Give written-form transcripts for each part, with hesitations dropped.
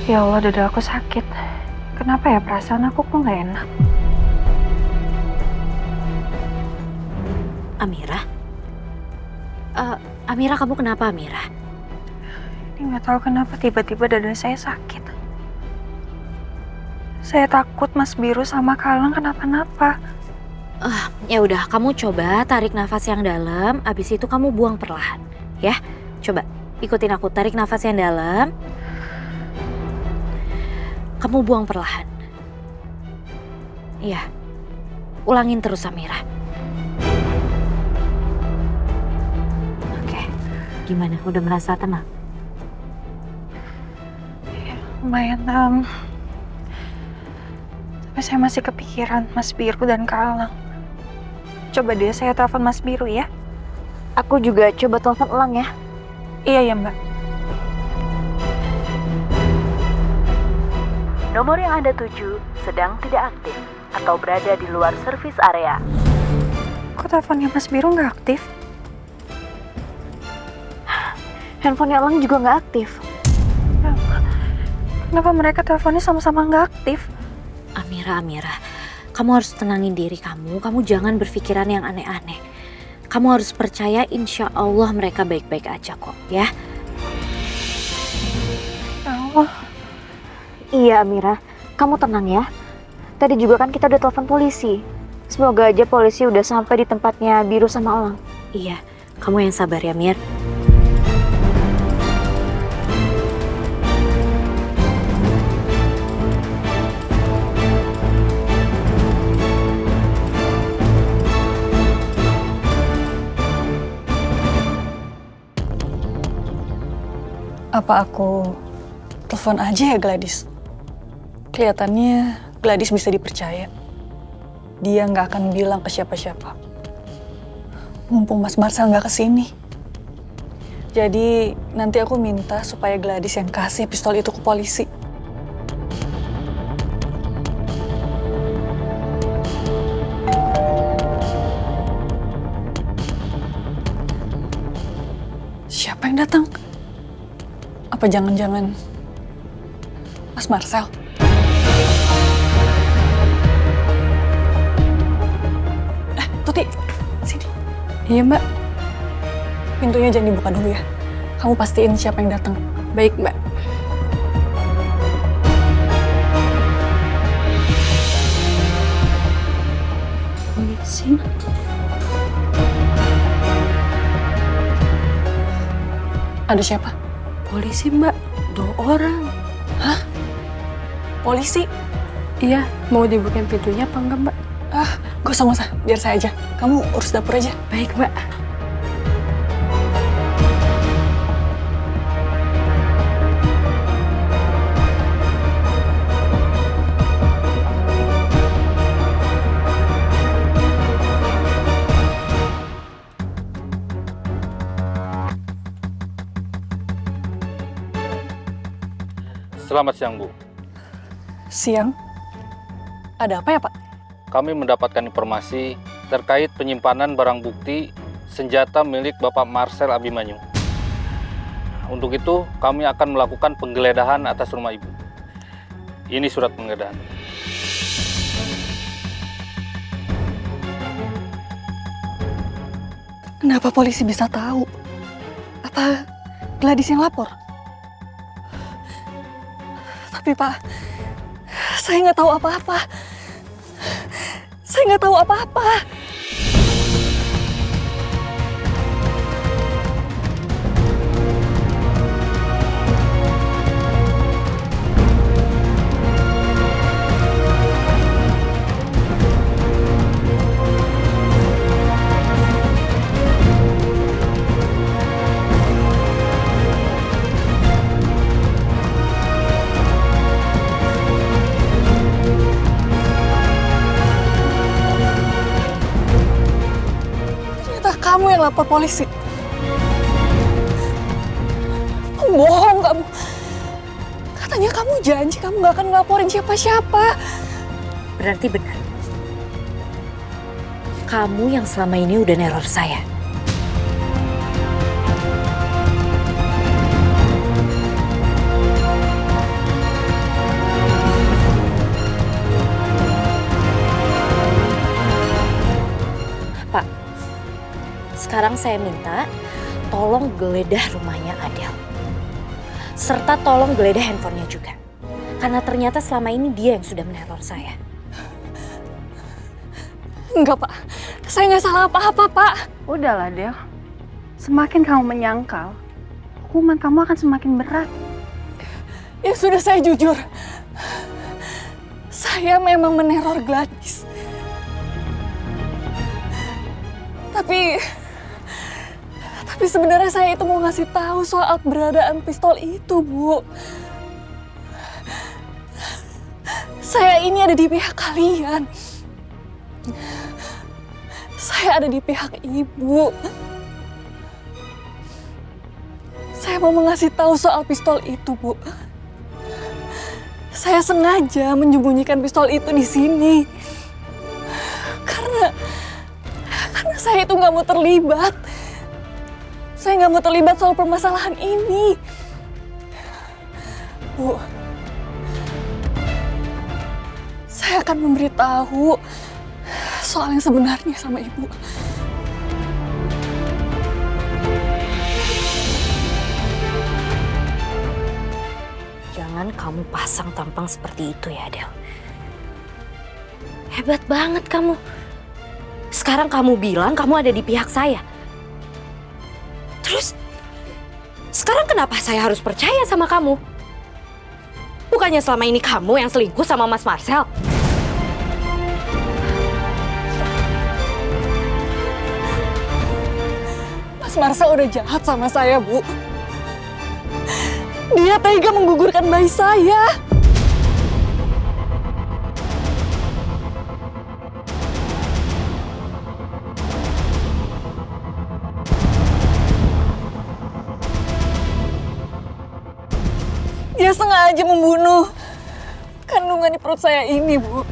Ya Allah, dada aku sakit. Kenapa ya perasaan aku kok nggak enak? Amira? Amira, kamu kenapa, Amira? Ini nggak tahu kenapa tiba-tiba dada saya sakit. Saya takut Mas Biru sama Kalang kenapa-napa. Ya udah, kamu coba tarik nafas yang dalam, abis itu kamu buang perlahan, ya. Coba ikutin aku, tarik nafas yang dalam. Kamu buang perlahan. Iya. Ulangin terus, Amira. Oke. Gimana? Udah merasa tenang? Ya, lumayan. Tapi saya masih kepikiran Mas Biru dan Kalang. Coba deh saya telepon Mas Biru ya. Aku juga coba telepon ulang ya. Iya ya Mbak. Nomor yang Anda tuju sedang tidak aktif atau berada di luar servis area. Kok teleponnya Mas Biru nggak aktif? Handphonenya Elang juga nggak aktif. Kenapa mereka teleponnya sama-sama nggak aktif? Amira, kamu harus tenangin diri kamu. Kamu jangan berpikiran yang aneh-aneh. Kamu harus percaya insya Allah mereka baik-baik aja kok, ya. Ya Allah. Iya Amira, kamu tenang ya. Tadi juga kan kita udah telepon polisi. Semoga aja polisi udah sampai di tempatnya Biru sama Elang. Iya, kamu yang sabar ya, Mir. Apa aku telepon aja ya Gladys? Kelihatannya Gladys bisa dipercaya. Dia nggak akan bilang ke siapa-siapa. Mumpung Mas Marcel nggak kesini. Jadi nanti aku minta supaya Gladys yang kasih pistol itu ke polisi. Siapa yang datang? Apa jangan-jangan Mas Marcel? Tuti, sini. Iya Mbak, Pintunya jangan dibuka dulu ya. Kamu pastiin siapa yang datang. baik Mbak. Polisi? Ada siapa? Polisi Mbak, 2 orang. Hah? Polisi? Iya, mau dibukain pintunya apa enggak Mbak? Gak usah, biar saya aja. Kamu urus dapur aja. Baik Mbak. Selamat siang, Bu. Siang? Ada apa ya, Pak? Kami mendapatkan informasi terkait penyimpanan barang bukti senjata milik Bapak Marcel Abimanyu. Untuk itu, kami akan melakukan penggeledahan atas rumah Ibu. Ini surat penggeledahan. Kenapa polisi bisa tahu? Apa Gladys yang lapor? Tapi Pak, saya nggak tahu apa-apa. Saya nggak tahu apa-apa. Ternyata kamu yang lapor polisi. Bohong kamu. Katanya kamu janji kamu nggak akan ngelaporin siapa-siapa. Berarti benar. Kamu yang selama ini udah neror saya. Pak, sekarang saya minta tolong geledah rumahnya Adel. Serta tolong geledah handphonenya juga. Karena ternyata selama ini dia yang sudah meneror saya. Enggak, Pak. Saya nggak salah apa-apa, Pak. Udahlah, Del. Semakin kamu menyangkal, hukuman kamu akan semakin berat. Ya sudah, saya jujur. Saya memang meneror Gladys. Tapi sebenarnya saya itu mau ngasih tahu soal keberadaan pistol itu, Bu. Saya ini ada di pihak kalian. Saya ada di pihak Ibu. Saya mau ngasih tahu soal pistol itu, Bu. Saya sengaja menyembunyikan pistol itu di sini. Karena saya itu nggak mau terlibat. Saya nggak mau terlibat soal permasalahan ini. Bu, saya akan memberitahu soal yang sebenarnya sama Ibu. Jangan kamu pasang tampang seperti itu ya, Adel. Hebat banget kamu. Sekarang kamu bilang kamu ada di pihak saya. Terus, sekarang kenapa saya harus percaya sama kamu? Bukannya selama ini kamu yang selingkuh sama Mas Marcel? Mas Marcel udah jahat sama saya, Bu. Dia tega menggugurkan bayi saya. Dia sengaja membunuh kandungan di perut saya ini, Bu.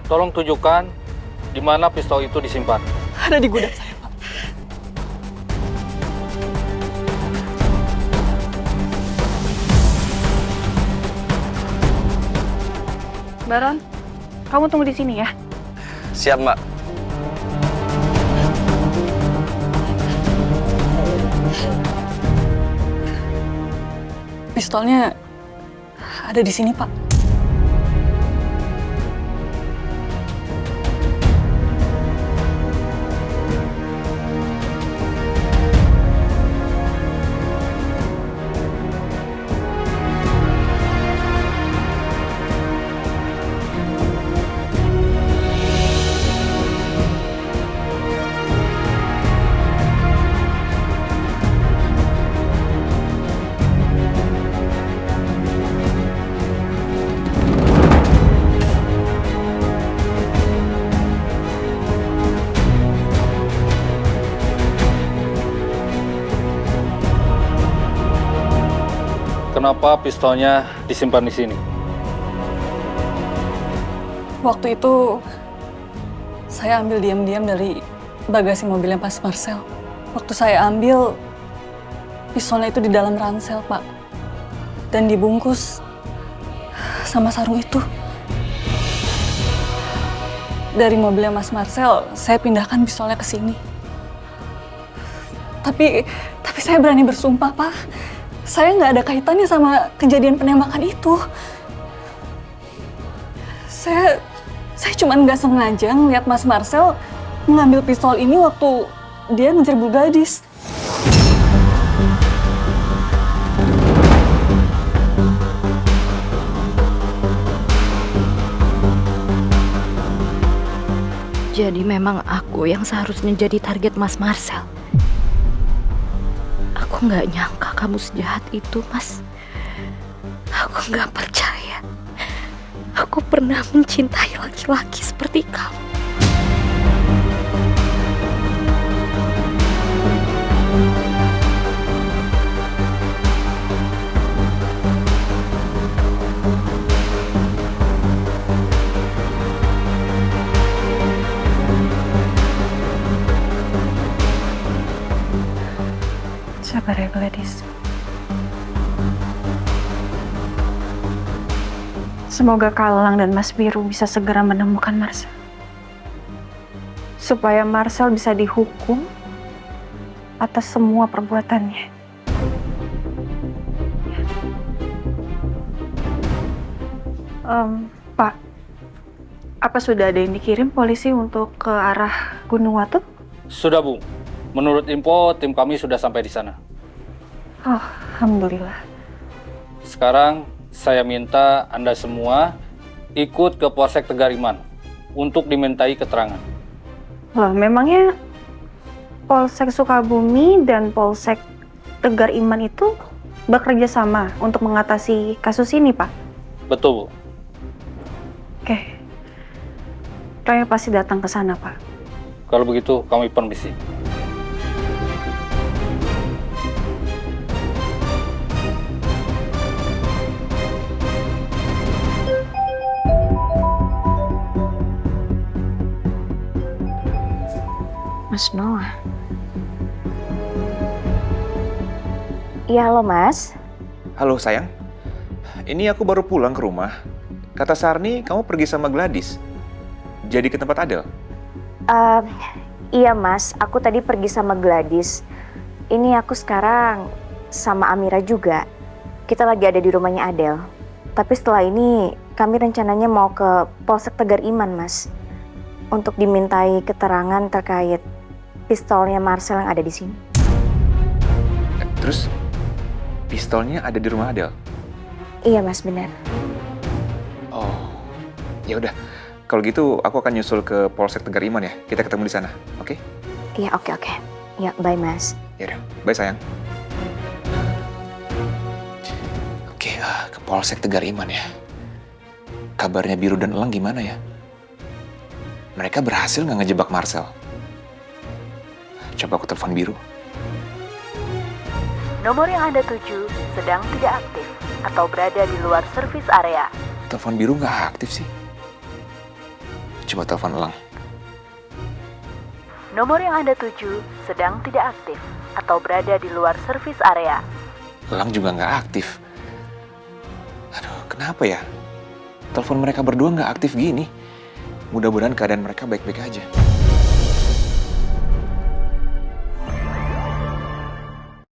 Tolong tunjukkan di mana pistol itu disimpan. Ada di gudang saya, Pak. Baron, kamu tunggu di sini ya. Siap, Mbak. Pistolnya ada di sini, Pak. Kenapa pistolnya disimpan di sini? Waktu itu saya ambil diam-diam dari bagasi mobilnya Mas Marcel. Waktu saya ambil, pistolnya itu di dalam ransel, Pak. Dan dibungkus sama sarung itu. Dari mobilnya Mas Marcel, saya pindahkan pistolnya ke sini. Tapi saya berani bersumpah, Pak. Saya nggak ada kaitannya sama kejadian penembakan itu. Saya cuma nggak sengaja ngeliat Mas Marcel mengambil pistol ini waktu dia menjerbul Gladys. Jadi memang aku yang seharusnya jadi target Mas Marcel. Aku nggak nyangka kamu sejahat itu, Mas. Aku nggak percaya. Aku pernah mencintai laki-laki seperti kamu. Semoga Kalang dan Mas Biru bisa segera menemukan Marcel. Supaya Marcel bisa dihukum atas semua perbuatannya. Pak, apa sudah ada yang dikirim polisi untuk ke arah Gunung Watu? Sudah, Bu. Menurut info, tim kami sudah sampai di sana. Oh, alhamdulillah. Sekarang saya minta Anda semua ikut ke Polsek Tegariman untuk dimintai keterangan. Loh, memangnya Polsek Sukabumi dan Polsek Tegar Iman itu bekerja sama untuk mengatasi kasus ini, Pak? Betul, Bu. Oke. Saya pasti datang ke sana, Pak. Kalau begitu, kami permisi. Mas Noah. Iya, halo Mas. Halo sayang, ini aku baru pulang ke rumah. Kata Sarni, kamu pergi sama Gladys. Jadi ke tempat Adel? Iya Mas, aku tadi pergi sama Gladys. Ini aku sekarang sama Amira juga. Kita lagi ada di rumahnya Adel. Tapi setelah ini kami rencananya mau ke Polsek Tegar Iman, Mas. Untuk dimintai keterangan terkait pistolnya Marcel yang ada di sini. Terus pistolnya ada di rumah Adel? Iya Mas, benar. Oh, ya udah. Kalau gitu aku akan nyusul ke Polsek Tegar Iman ya. Kita ketemu di sana, oke? Iya, oke. Ya, bye Mas. Ya udah, bye sayang. Oke, ke Polsek Tegar Iman ya. Kabarnya Biru dan Elang gimana ya? Mereka berhasil nggak ngejebak Marcel? Coba aku telepon Biru. Nomor yang Anda tuju sedang tidak aktif atau berada di luar servis area. Telepon Biru nggak aktif sih. Coba telepon Elang. Nomor yang Anda tuju sedang tidak aktif atau berada di luar servis area. Elang juga nggak aktif. Aduh, kenapa ya? Telepon mereka berdua nggak aktif gini. Mudah-mudahan keadaan mereka baik-baik aja.